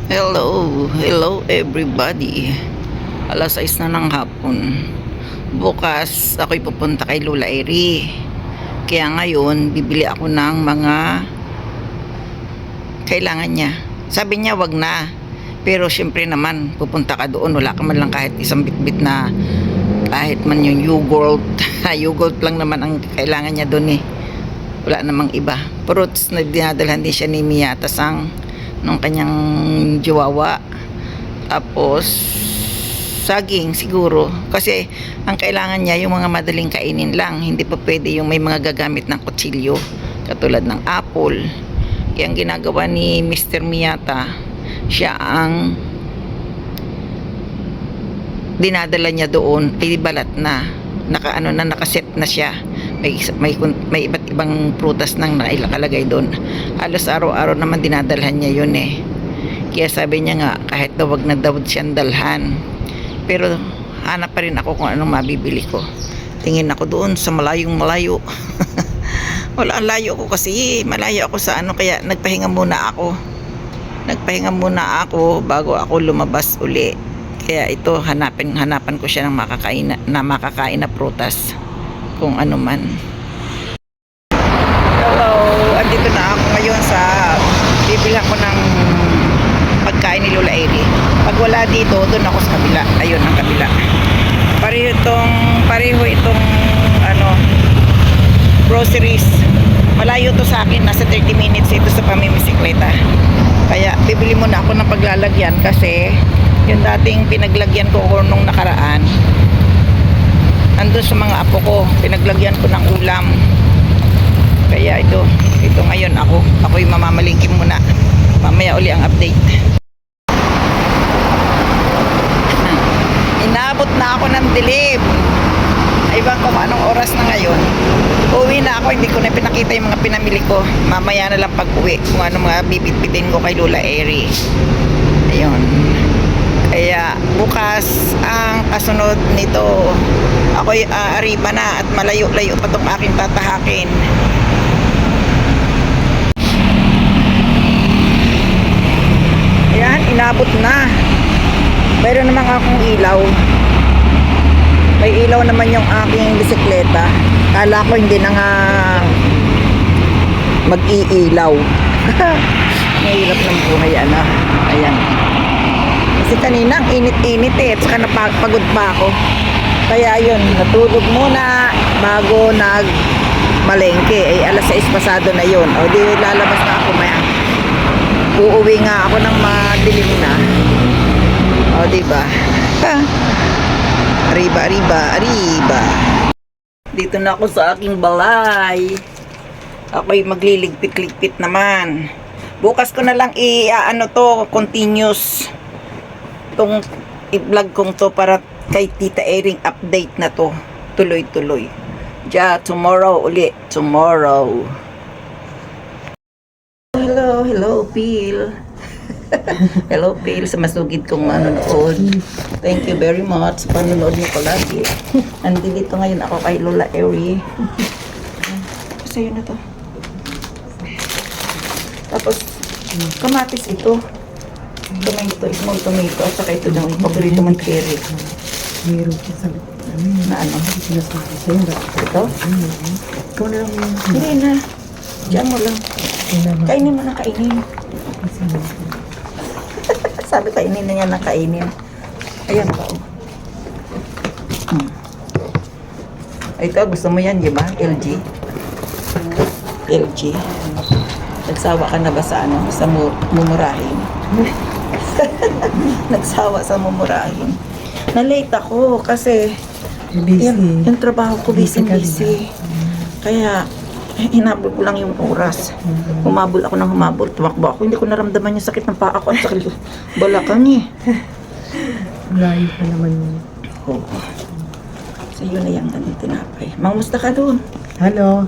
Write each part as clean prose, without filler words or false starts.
Hello everybody. Alas 6 na ng hapon. Bukas ako'y pupunta kay Lola Eri. Kaya ngayon bibili ako ng mga kailangan niya. Sabi niya wag na. Pero syempre naman pupunta ka doon, wala ka man lang kahit isang bitbit na kahit man yung yogurt. Yogurt lang naman ang kailangan niya doon eh. Wala namang iba. Fruits na dinadalhan din siya ni Mia tasang nung kanyang jiwawa. Tapos saging siguro kasi ang kailangan niya yung mga madaling kainin lang, hindi pa pwede yung may mga gagamit ng kutsilyo katulad ng apple. Kaya ang ginagawa ni Mr. Miyata, siya ang dinadala niya doon ay balat na nakaset na siya. May iba't ibang prutas nang nailakalagay doon. Halos araw-araw naman dinadalhan niya yun eh. Kaya sabi niya nga kahit daw wag na daw siyang dalhan. Pero hanap pa rin ako kung anong mabibili ko. Tingin ako doon sa malayong malayo. Wala, layo ko kasi malayo ako sa kaya nagpahinga muna ako bago ako lumabas uli. Kaya ito hanapan ko siya ng makakain na prutas kung ano man. Hello, andito na ako ngayon sa bibili ko ng pagkain ni Lola Eri. Pag wala dito, doon ako sa kabila. Ayun ang kabila. Pareho itong groceries. Malayo to sa akin, nasa 30 minutes ito sa pamimisikleta. Kaya bibili muna ako ng paglalagyan kasi yung dating pinaglagyan ko nung nakaraan andun sa mga apo ko, pinaglagyan ko ng ulam. Kaya ito ngayon ako'y mamamalingkin muna. Mamaya uli ang update. Inabot na ako ng dilim. Ibang kung anong oras na ngayon. Uwi na ako, hindi ko na pinakita yung mga pinamili ko. Mamaya na lang pag uwi kung anong mga bibit-bitin ko kay Lola Eri. Ayun. Kaya bukas ang kasunod nito, ako'y ariba na at malayo-layo pa itong aking tatahakin. Ayan, inabot na. Mayroon naman akong ilaw. May ilaw naman yung aking bisikleta. Kala ko hindi na nga mag-iilaw. Mahirap ng buhay, Ayan. Kasi kanina ang init-init at saka napagod pa ako. Kaya yun, natulog muna bago nagmalengke. Alas 6 pasado na yun. O di lalabas na ako maya. Uuwi nga ako ng madilim na. O diba? Arriba. Dito na ako sa aking balay. Ako'y magliligpit-ligpit naman. Bukas ko na lang continuous tong i-vlog kong to para kay Tita Ering update na to. Tuloy-tuloy. Tomorrow uli. Tomorrow. Hello, Phil. Hello, Phil, sa masugid kong manonood. Thank you very much sa panonood niyo palagi. Andito ngayon ako kay Lola Eri. Sa'yo na to. Tapos, kamatis ito. Small tomato, at saka ito daw, yung paborito mong cherry. Meron ka sa Na sinasabi sa'yo. Ito? Ikaw na lang yung Hindi na. Diyan mo lang. Kainin mo na kainin. Sabi kainin na niya na kainin. Ayan ba? Ito, gusto mo yan, di ba? LG. Nagsawa ka na ba sa sa mumurahin? Nagsawa sa mumurahin. Na-late ako kasi yung trabaho ko busy. Kaya hinabol ko lang yung oras. Humabol ako ng humabol. Tumakbo ako. Hindi ko naramdaman yung sakit ng paa ko. Ang sakit balakang layo pa naman yun. Oo. So yun na yung tinapay. Mangusta ka doon. Hello.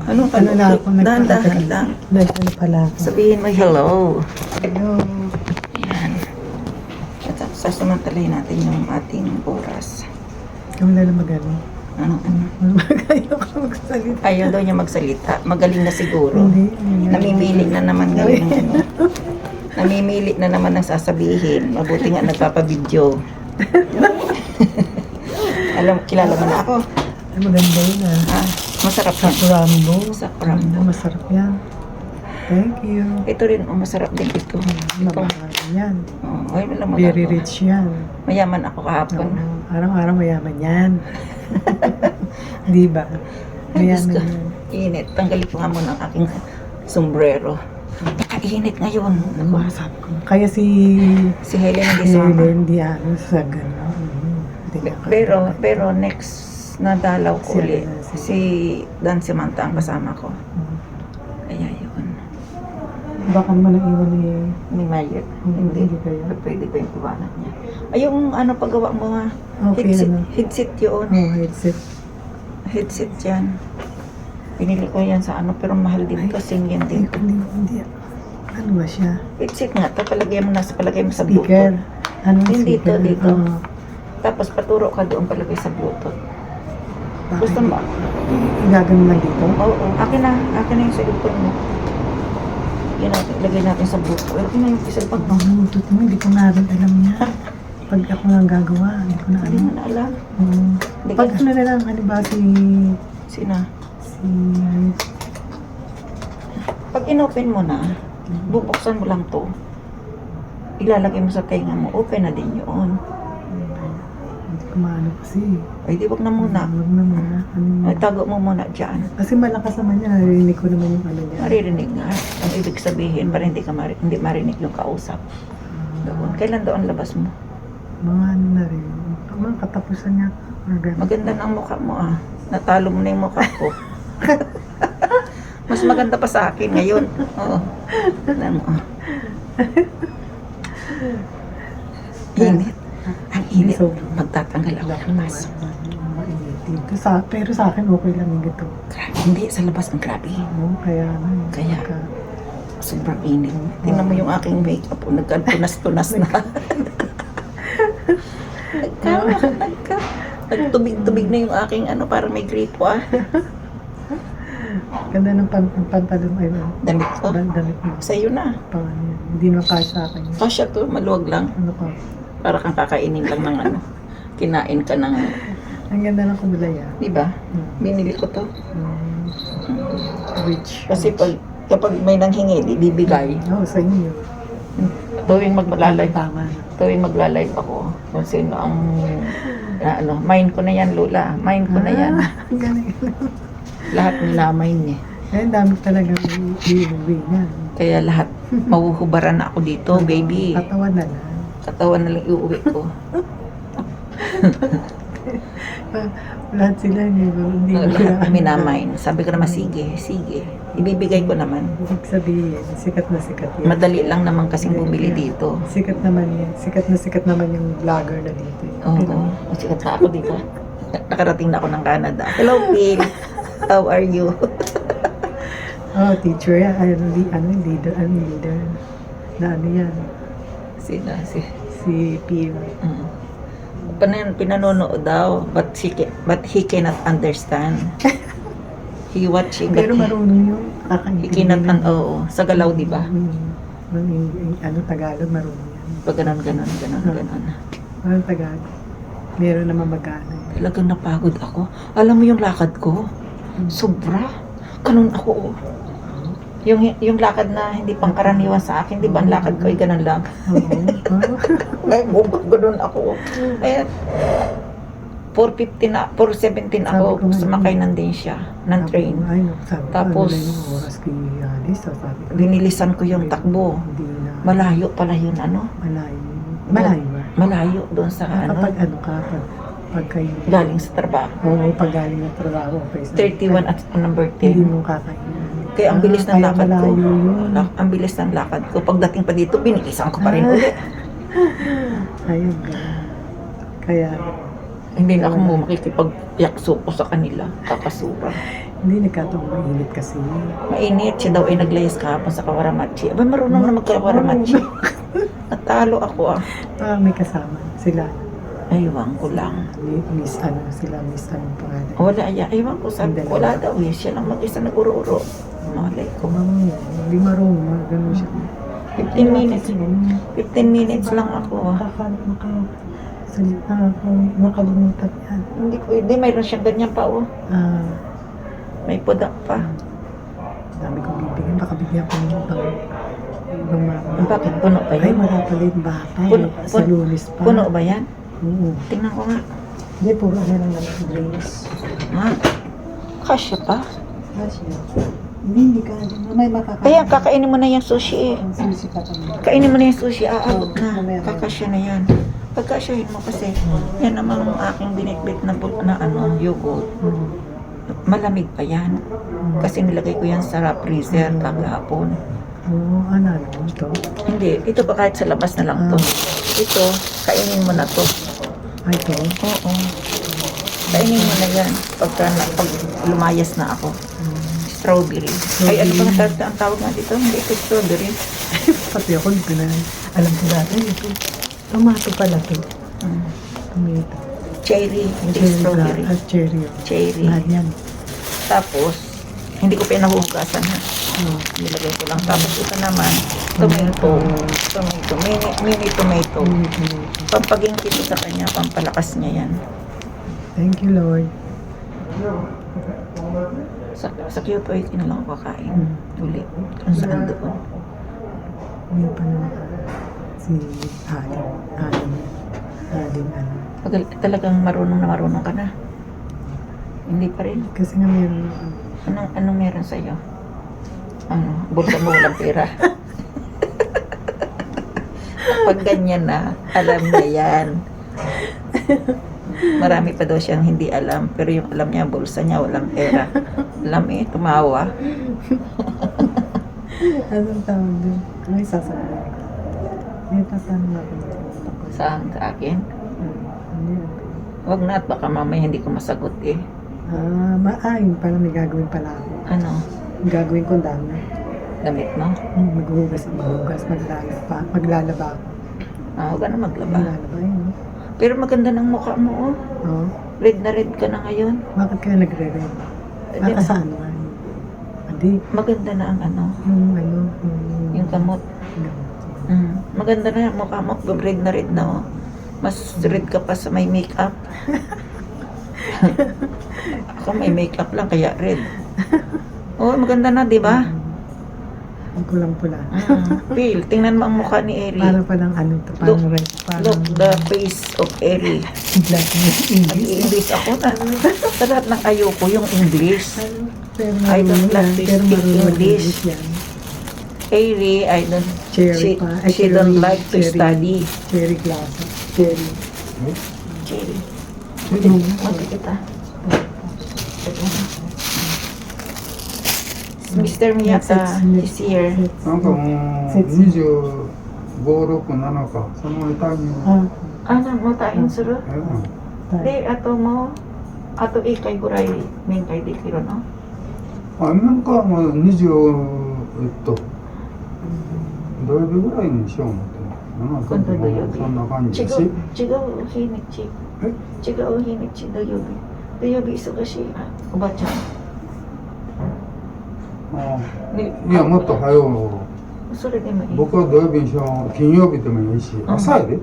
Ano na ako? Dahan-dahan lang. Ano pala ako? Sabihin mo hello. Hello. Ayan. At sasamantalahin natin yung ating oras. Ikaw na lang magaling. Ano? Ayaw ka magsalita. Ayaw daw niya magsalita. Magaling na siguro. Hindi. Namimili na naman ngayon ng Namimili na naman ng sasabihin. Mabuti nga nagpapabidyo. Kilala mo na ako. Ay, maganda yun ah. Ah, masarap yan. Sakurambo. Sakurambo. Masarap yan. Thank you. Ito rin, masarap din ito. Mamahal yan. Oh, ay, wala Very magagawa. rich yan. Mayaman ako kahapon. Oo, araw-araw mayaman yan. Di ba? Ay, Diyos ko. Mayaman yan. Init. Tanggalin ko nga muna ang aking sombrero. Nakainit ngayon. Naku, Sabi ko. Kaya si si Helen hindi sumama. Helen, di ano, sa gano'n. Hindi niya Pero next na dalaw ko Si ulit, ano, si- si Dan Simanta ang kasama ko. Mm. Kaya yun. Baka mo na iwan ni... Ni Mayer. Hindi Hindi. kaya. Pwede ko yung iwanan niya. Ay, yung ano paggawa mo nga. Okay, Headset, ano? headset yun. Oh, headset. Headset yan. Pinili ko yan sa ano, pero mahal din to. Singyan din to. Hindi. Ano ba siya? Headset nga, ito palagay mo sa Speaker. Bluetooth. Ano Hindi, speaker? dito. Oo. Tapos paturo ka doon palagay sa Bluetooth. Bakit? Gusto mo? Gagawin lang dito? Oo, akin na yung cellphone mo. Yan natin, lagay natin sa Bluetooth. Akin na yung cellphone mo. Bluetooth mo, hindi ko na rin alam niya. Pag ako nang gagawa, hindi ko na Hindi alam. mo na alam. Hindi Pag ka- ano na lang, ano ba si... Sina? Si... Pag inopen mo na, bubuksan mo lang to. Ilalagay mo sa tenga mo, open na din yun. Hindi ko maano kasi. Ay, di wag na muna. Huwag na muna. Ano, Ay, tago mo muna dyan. kasi malakas naman yan, narinig ko naman yung ano niya. Maririnig nga. Ang ibig sabihin, para hindi ka hindi marinig yung kausap. Doon. Kailan doon labas mo? Mga ano na rin. Mga katapusan niya. Mga ganun. Maganda na ang mukha mo ah. Natalo mo na yung mukha ko. Mas maganda pa sa akin ngayon. Oo. Tignan mo. Init. Ang init. So, Magtatanggal ako ng mask. mainit dito. Pero sa akin, okay lang yung gito. Hindi, sa labas ang grabe. Oo, kaya ano. Kaya. Sobrang init. Tingnan mo yung aking makeup. Nagtunas-tunas na. Nagtubig-tubig na yung aking ano, parang may gripo ah. Ganda ng pantalon ay Damit ko. damit mo. Sa'yo na. Pang ano yan. Hindi naman kaya sa akin. Kasya to, maluwag lang. Ano ka? Para kang kakainin lang ng ano. Kinain ka ng, Ang ganda ng kulaya. di ba? Binili ko to. Rich. Kasi kapag may nanghingi, bibigay. Oo, sa inyo. Tuwing maglalay, Tama. tuwing maglalay ako, kung sino ang, ano, mine ko na yan, Lola. Mine ko na yan. Ang galing. Lahat nila mine niya. Ang dami talaga i-uwi niyan. Kaya lahat, mahuhubaran na ako dito, baby. Katawan na lang. Katawan na lang iuwi ko. Lahat sila hindi Lahat minamine. Sabi ko naman, sige. Ibibigay ko naman. Ibig sabihin, sikat na sikat yan. Madali lang naman kasing bumili dito. Sikat naman yan. Sikat naman yung vlogger na dito. Oo. Sikat na ako dito. Nakarating na ako ng Canada. Hello, Phil. How are you? Oh, teacher yan. Leader. Na ano yan? Si Si Pio. Pinanonood daw, but he cannot understand. He watching, but Pero marunong yung he kakaintindi. cannot, oo. Sa galaw, di ba? Tagalog, marunong yan. Pag ganon. Parang Tagalog. Meron naman mag-ano. Talagang napagod ako. Alam mo yung lakad ko? Sobra. Ganun ako. Yung lakad na hindi pangkaraniwan sa akin, di ba ang lakad ko ay ganun lang. Oo. Ganun ako. Eh, 4:15 na, 4:17 Sabi ko ako, nga, sumakay ng din siya, ng train. Ay, sabi ko, Tapos, ano na yung oras kay Alice? Sabi ko, Binilisan ko yung takbo. Hindi na. Malayo pala yun, ano? Malayo. Malayo ba? Malayo doon sa Kapag ano, ano ka, pag kayo. galing sa trabaho. Oo, pag galing ng trabaho. Okay, 31 at number Hindi 10. mo kakainin. Kaya ang bilis ng Kaya lakad ko. malayo yun. Ang bilis ng lakad ko. Pagdating pa dito, binilisan ko pa rin Ah. ulit. Ayun, ganun. Kaya, Hindi na ako makikipag-yakso ko sa kanila. Kakasura. hindi nagkataong mainit kasi. Mainit. Siya daw ay naglayas kahapon sa kawaramachi. Aba, marunong na magkawaramachi. Natalo ako ah. May kasama sila. Aywan ko lang. Miss ano sila, Miss anong pangalan. Wala, aywan ko. Sabi ko, wala daw eh. Siya lang mag-isa nag-uro-uro. Malay ko. Hindi marunong, ganun siya. 15 minutes. 15 minutes lang ako. Salita ako, nakalimutan yan. Hindi, mayroon siyang ganyan pa, oh. Ah, May pudak pa. dami kong bibigyan, baka bigyan ko ng ibang Bakit puno pa Ay, yun? wala pala yung bata. Puno, Sa lunes pa. Puno ba yan? Oo. Tingnan ko nga. Hindi, puro ano lang naman drinks. Ha? Kasya pa? Hindi ka. May makakain. Kaya kakainin mo na yung sushi eh. Ang susi ka kami. Kainin mo na yung sushi, aabot Oh, mamaya. na. Kakasya na yan. Pagkasyahin mo kasi, yan naman ang aking binitbit na, yogurt. Malamig pa yan. Kasi nilagay ko yan sa freezer kagahapon. Oo, ano ito? Hindi, ito pa kahit sa labas na lang to. Ito, kainin mo na to. Ay, ito? Oo. Kainin mo na yan pag lumayas na ako. Strawberry. Ay, ano bang ang tawag nga dito? Hindi ito strawberry. Pati ako, hindi ko na alam ko dati. Ito. Tomato pala ito. Tomato. Cherry, hindi Cherry strawberry. At cherry. Cherry. Lahat yan. Tapos, hindi ko pinahugasan ha. Nilagay ko lang. Tapos ito naman, tomato. Mini tomato. Pampagingkit ko sa kanya, pampalakas niya yan. Thank you, Lord. Sa Q2 na lang ako kakain. Uli. Kung saan doon. Ano pa naman? Si Aling. Aling ano. Talagang marunong ka na. Hindi pa rin. Kasi nga meron Anong meron sa'yo? Bulsa mo walang pera. Pag ganyan na, alam niya yan. Marami pa daw siyang hindi alam. Pero yung alam niya, bulsa niya walang pera. Alam tumawa. Anong tawag doon? Ay, sasabihin ko. May tatanong ako. Saan sa akin? Ano yun? Wag na at baka mamaya hindi ko masagot eh. Maayon pala may gagawin pala ako. Ano? Ang gagawin ko dami. Damit mo? Maghuhugas, maglalaba ako. Huwag ka na maglaba. Maglalaba yun, no? Pero maganda ng mukha mo oh. Oo. Red na red ka na ngayon. Bakit kaya nagre-red? Hindi, Sa ano nga? Hindi. maganda na ang ano, yung gamot. Maganda na yung mukha mo. Red na red na oh. Mas red ka pa sa may makeup. Ako may makeup lang kaya red. Oh, maganda na, di ba? Ang kulang-pula. Phil, tingnan mo ang mukha ni Eri. Para palang ano to, parang red. Look, the face of Eri. Black na English. Nag-i-English ako na. Sa lahat ng ayoko yung English. Pero I don't marunong like yan, to pero speak marunong English. yan. Eri, I don't, Cherry pa. Ay, she don't like to cherry. study. Cherry glass. Cherry. Cherry. Cherry. Mati kita. Mr. Miyata is here. なんかもう25、6、7か、そのタイミング。 Ah, Ano mo tain suru? え tayo. De, ato mo, ato ikay guray, mingkay di kiro, no? なんかもう20、土曜日ぐらいにしよう思ってる。今度土曜日。そんな感じだし。 Chigaw hinichi. Chigaw hinichi, doyobi. Doyobi isugashi. Oba-chan. いや、もっと早う。それでもいい。僕は土曜日にしよう。金曜日でもいいし、朝やで。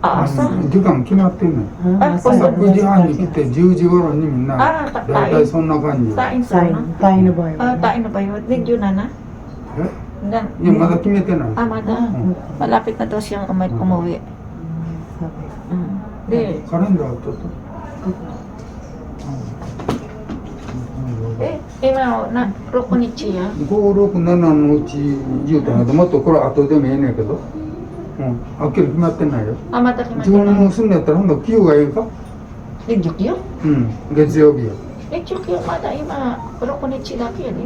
朝時間決まってんねん。 Ah, Ah, 朝今度9時半に来て10時頃にみんな、Ah, だいたいそんな感じ。 Tain sa tayo. no? Tayo na ba yun? Tain na ba yun? Medyo na na? いや、まだ決めてない。 Mada. Malapit na daw siyang umuwi. Sabi. De, カレンダーちょっと。 今な、6日や。 5、6、7のうち言うたんやけど、もっとこれ後でもええねんけど、はっきり決まってないよ。 また決まっ自分てない。の住んでやったらほんなら9がええか、月曜月曜日や。月曜まだ今、6日だけやで。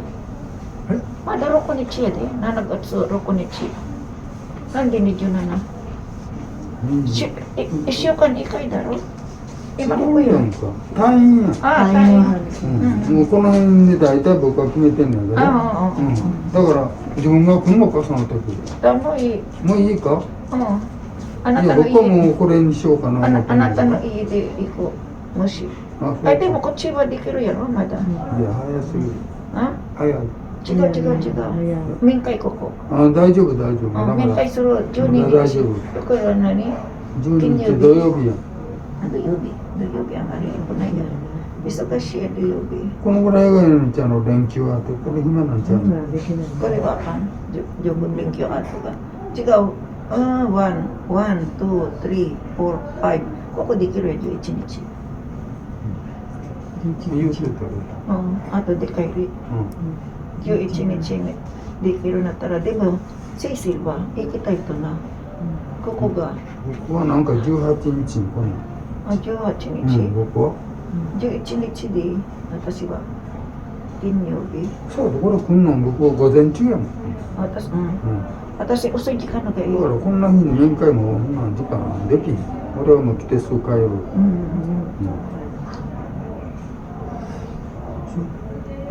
えまだ6日やで。7月6日。なんで27？1週間に1回だろ。今ここよ。やんか。退院や。Tayo na. もうこの辺で大体僕は決めてんねんけど、だから自分が来んのかその時。もういい。もういいか？あないたやの家で。僕はもうこれにしようかな思ってあんねけどなんたの家で行こう。もし。あ、そうか。でもこっちはできるやろまだ。いや早すぎる。あ？早い。違う違う違う。面会ここ。あ、大丈夫大丈夫。だ面から会する12日。大丈夫。これは何？ 12日土曜日や。土曜日あまり来ないよ。忙しい土曜日。このぐらいがいいんちゃうの、連休あって、これ暇なんちゃうの。これはあかん。十分連休あるが。違う。1、2、3、4、5。ここできるよ、11日。言うてたよ。あとで帰り。11日にできるなったら、でも、セイシルは行きたいとな。ここが。僕はなんか18日に来ない。あ、18日。僕は11日で、私は。金曜日。そうだ、これ来んの僕は午前中やもん。私、遅い時間のがいい。だからこんな日に面会も何時間できん。俺はもう来てすぐ帰る。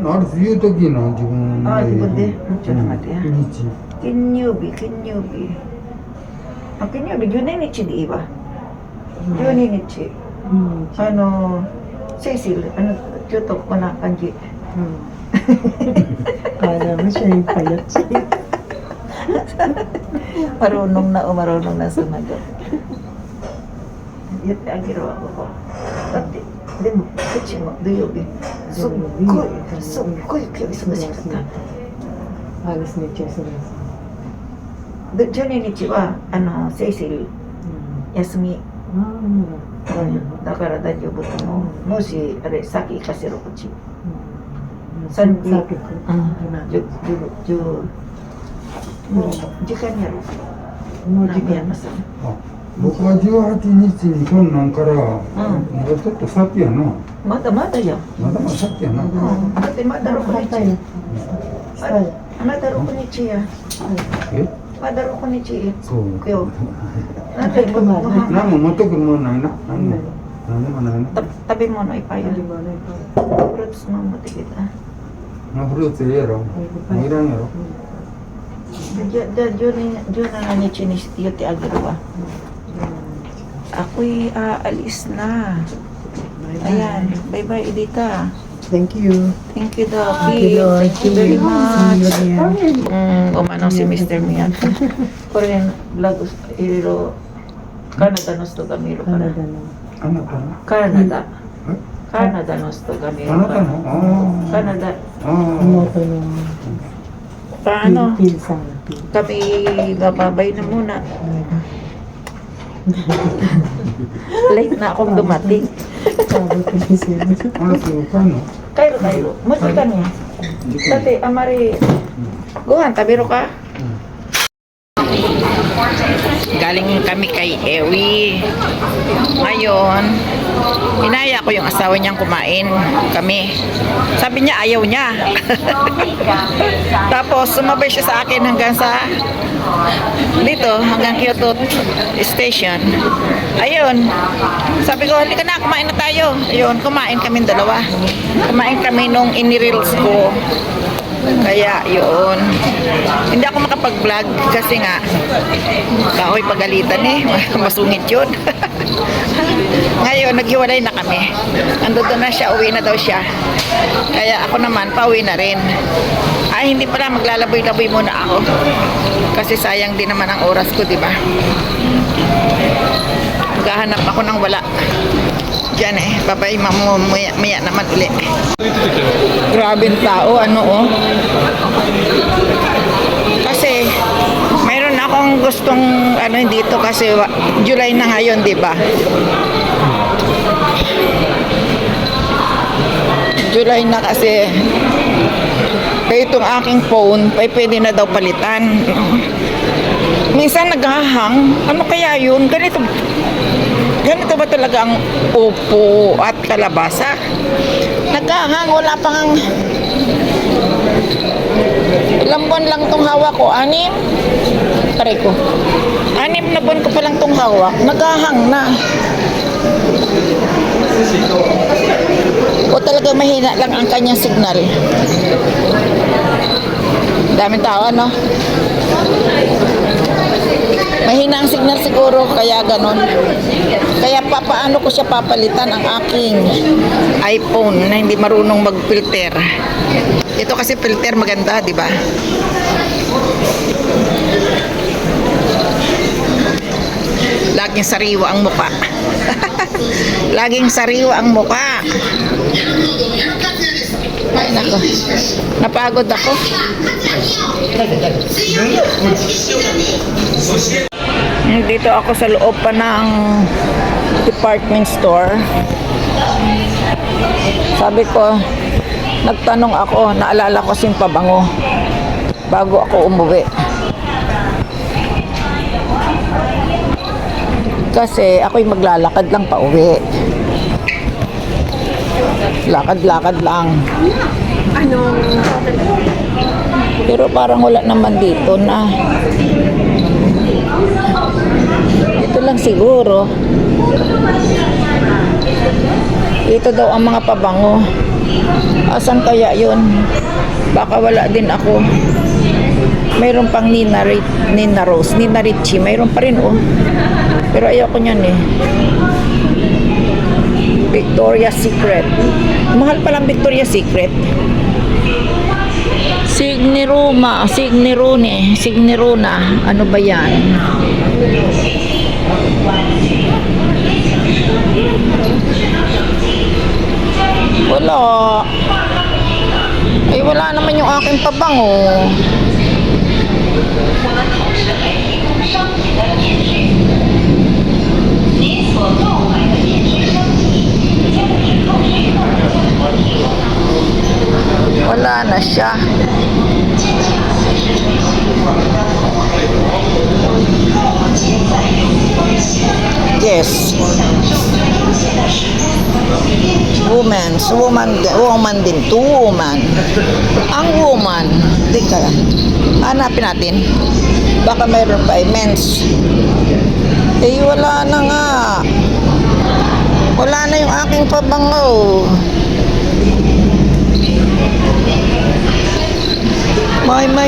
あれ言うときな、自分あ、自分で。ちょっと待ってや。日にち。金曜日。金曜日12日でいいわ。12日。セイシル、ちょっとこんな感じ。Kala mo siya yung payat siya. Marunong na sumagot. Yate agiro ako ko. Dati, de mo, kuchi mo, 土曜日。すっごい今日忙しかった。 Alas ni Chess. で、12日は、セイシル、休み。だから大丈夫と思う。もし、あれ、先行かせろ、こっち。3時。もう時間やろ。もう時間やなさ。僕は18日にこんなんから、まだちょっと先やな。まだまだや。まだまだ先やな。だってまだ6日。まだ6日や。え？まだ6日。そう。今日。何も持ってくるもんないな。何もないな。食べ物いっぱいある。フルーツも持ってきた。フルーツいいやろ。もういらんやろ。じゃあ17日に言ってあげるわ。Ako'y aalis na. Ayan, bye-bye Edita. Thank you. Thank you, Doki. Thank you, Lord. Thank you very much. See you again. Umanong si Mr. Miyata. Korean vlog iro Canada no sto gamiro para. Ano ka? Canada. Canada no sto gamiro Ano ka para. no? Canada. Ano to no? Paano? Pilsa. Kami bababay na muna. Late na akong dumating. Sabi ko ni Sir. Ano ka no? Kairo. Muti ka niya. Dati, amari. Guhan, tabiro ka? Galing kami kay Ewi. Ngayon, inaya ko yung asawa niyang kumain kami. Sabi niya ayaw niya. Tapos sumabay siya sa akin hanggang sa dito, hanggang Kyoto Station. Ayun. Sabi ko, halika na, kumain na tayo. Ayun, kumain kami dalawa. Kumain kami nung inireels ko. Kaya yun. Hindi ako makapag-vlog kasi nga kahoy pagalitan masungit yun. Ngayon naghiwalay na kami. Andun na siya, uwi na daw siya. Kaya ako naman pauwi na rin. Ay hindi pala, maglalaboy-laboy muna ako. Kasi sayang din naman ang oras ko, di ba? Maghahanap ako ng wala. Diyan babay maya naman uli. Grabing tao, Kasi mayroon akong gustong dito kasi July na ngayon, di ba? July na kasi. Kaya itong aking phone, pwede na daw palitan. Minsan naghahang, ano kaya yun? Ganito ba talaga ang upo at kalabasa? Naghahang, wala pang ilang buwan lang tong hawak ko, 6? Aray ko. 6 na buwan ko pa lang tong hawak, naghahang na. O talaga mahina lang ang kanyang signal. Daming tao, Mahina ang signal siguro, kaya ganon. Kaya paano ko siya papalitan ang aking iPhone na hindi marunong mag-filter. Ito kasi filter maganda, di ba? Laging sariwa ang muka. Laging sariwa ang muka. Ay, nako. Napagod ako. Dito ako sa loob pa ng department store. Sabi ko, nagtanong ako, naalala ko yung pabango bago ako umuwi. Kasi ako'y maglalakad lang pa uwi. Lakad-lakad lang. Pero parang wala naman dito na. Ito lang siguro. Ito daw ang mga pabango. Asan kaya yun? Baka wala din ako. Mayroon pang Nina Rose, Nina Ricci. Mayroon pa rin oh. Pero ayoko niyan eh. Victoria's Secret. Mahal palang Victoria's Secret. Signeruma, Signerone, Signerona. Ano ba yan? Wala. Ay wala naman yung aking pabango. Wala na siya. Yes. Woman din. Two woman. Ang woman. Teka lang. Hanapin natin. Baka mayroon pa ay men's. Eh, wala na nga. Wala na yung aking pabango.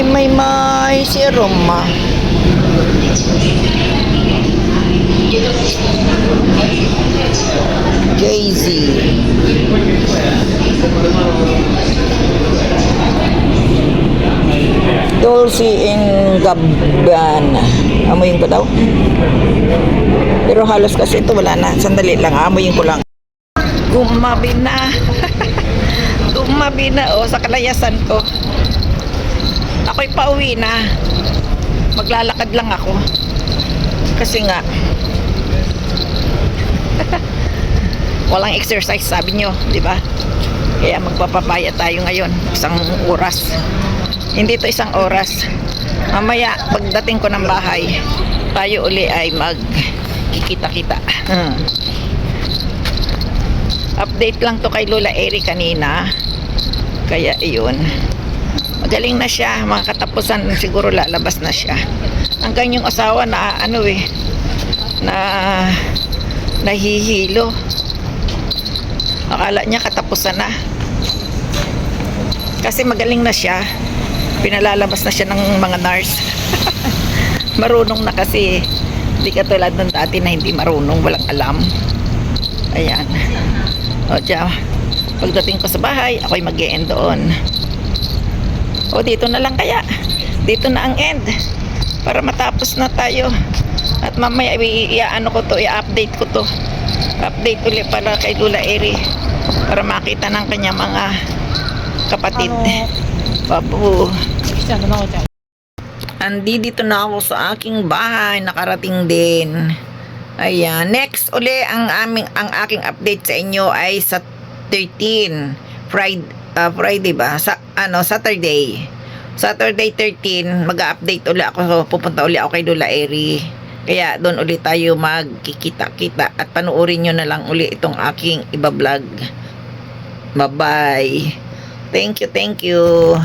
May serum ma. Jay-Z. Dolce & Gabbana. Amoyin ko daw. Pero halos kasi ito wala na. Sandali lang, amoyin ko lang. Gumabi na. Gumabi na sa kalayasan ko. Ako'y pauwi na. Maglalakad lang ako. Kasi nga walang exercise sabi nyo, di ba? Kaya magpapapaya tayo ngayon, 1 oras. Hindi to 1 oras. Mamaya pagdating ko ng bahay, tayo uli ay magkikita-kita. Update lang to kay Lola Eri kanina. Kaya iyon. Magaling na siya, mga katapusan siguro lalabas na siya. Hanggang yung asawa na na nahihilo. Akala niya katapusan na. Kasi magaling na siya. Pinalalabas na siya ng mga nurse. Marunong na kasi. Hindi katulad ng dati na hindi marunong, walang alam. Ayan. O diyan, pagdating ko sa bahay, ako'y mag-e-end doon. O dito na lang kaya. Dito na ang end. Para matapos na tayo. At mamaya i-update ko to. Update ulit para kay Lola Eri. Para makita ng kanya mga kapatid. Babu. Andito na ako sa aking bahay. Nakarating din. Ayan. Next uli ang aking update sa inyo ay sa 13. Friday ba? Saturday. Saturday 13, mag-update uli ako. So, pupunta uli ako kay Lola Eri. Kaya doon uli tayo magkikita-kita. At panuorin nyo na lang uli itong aking iba-vlog. Bye-bye. Thank you.